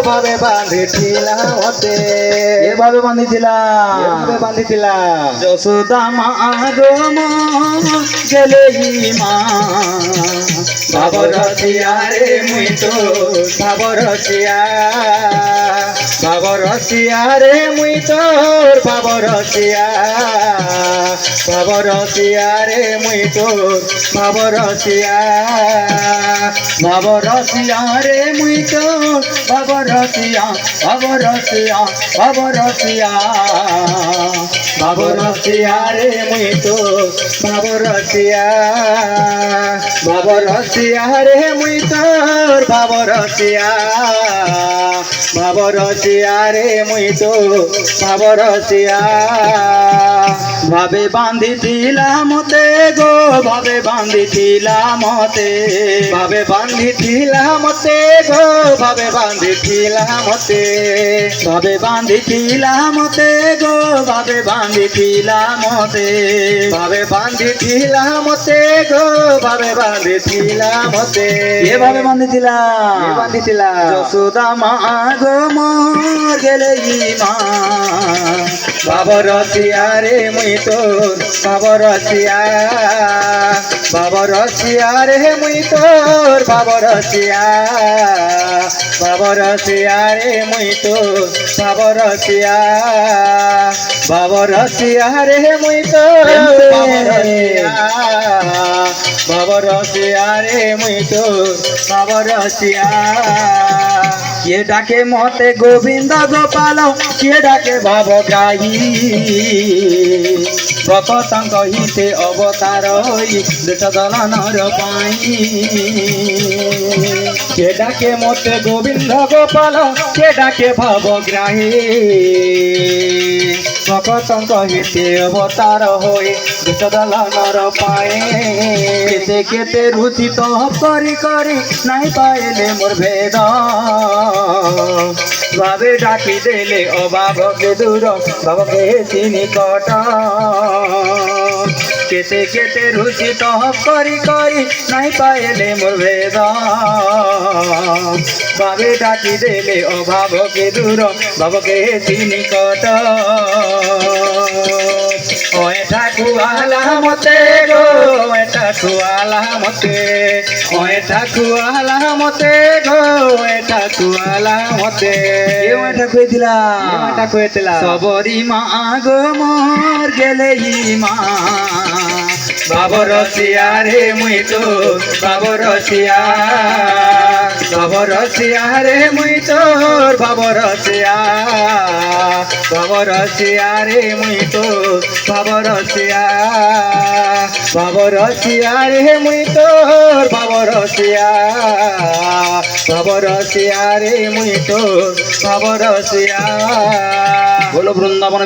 ভাবে বাঁধিছিলাম মতে, এভাবে বাঁধিছিলাম, এভাবে বাঁধিছিলাম। যশোদা মা গো গেলে মা ভাব রসিয়া রে মুই তো ভাব রসিয়া, ভাব রসিয়া রে মুই তোর ভাব রসিয়া, ভাব রসিয়া রে মুই তোর ভাব রসিয়া, ভাব রসিয়া রে মুই তোর ভাব রসিয়া, ভাব রসিয়া, ভাব রসিয়া, ভাব রসিয়া রে মুই তোর ভাব রসিয়া, ভাব রসিয়া রে মুই তোর ভাব রসিয়া, ভাব রসিয়া রে মুই তোর ভাব রসিয়া। ভাবে বাঁধিছিলাম মতে গো, ভাবে বাঁধিছিলাম মতে, ভাবে বাঁধিছিলাম মতে গো, ভাবে বাঁধিছিলাম মতে, ভাবে বাঁধিছিলাম মতে গো, ভাবে বাঁধিছিলাম মতে, ভাবে বাঁধিছিলাম মতে গো, ভাবে বাঁধিছিলাম মতে, এভাবে বাঁধিছিলাম, বাঁধিছিলাম। যশোদা মা গো মোর গেলে মা ভাব রসিয়া রে মুই তোর ভাব রসিয়া, ভাব রসিয়া রে মুই তোর ভাব রসিয়া, ভাব রসিয়া রে মুই তোর ভাব রসিয়া, ভাব রসিয়া রে মুই তোর ভাব রসিয়া, ভাব রসিয়া রে মুই তোর ভাব রসিয়া। কে ডাকে মতে গোবিন্দ গোপাল, কে ডাকে ভব গাই ভকতঙ্ক হিতে অবতার হই দেশ দলনর পাই। কে ডাকে মতে গোবিন্দ গোপাল, কে ডাকে ভবগ্রাহী ভকতঙ্ক হিতে অবতার হয়ে দেশ দলনর পায়ে। কেতে কেতে রুচি তপ করি করি নাই পাইলে মোর ভেদ, ভাবে ডাকি দেলে অভাবকে দূর ভাবকে নিকট। কেতে কেতে রুচি তপ করি করি নাই পাইলে মোর ভেদ, ভাবে ডাকি দেলে অভাবকে দূর ভাবকে নিকট। ওই ঠাকুয়ালা মতে গো, ওই ঠাকুয়ালা মতে, ওই ঠাকুয়ালা মতে গো, ওই ঠাকুয়ালা মতে, এটা কইছিলাম, এটা কইছিলাম। সবরি মা গো মোর গেলে মা ভাব রসিয়া রে মুই তো ভাব রসিয়া, ভাব রসিয়া রে মুই তোর ভাব রসিয়া, ভাব রসিয়া রে মুই তোর ভাব রসিয়া, ভাব রসিয়া রে মুই তোর ভাব রসিয়া, ভাব রসিয়া রে মুই তোর ভাব রসিয়া। বলো বৃন্দাবন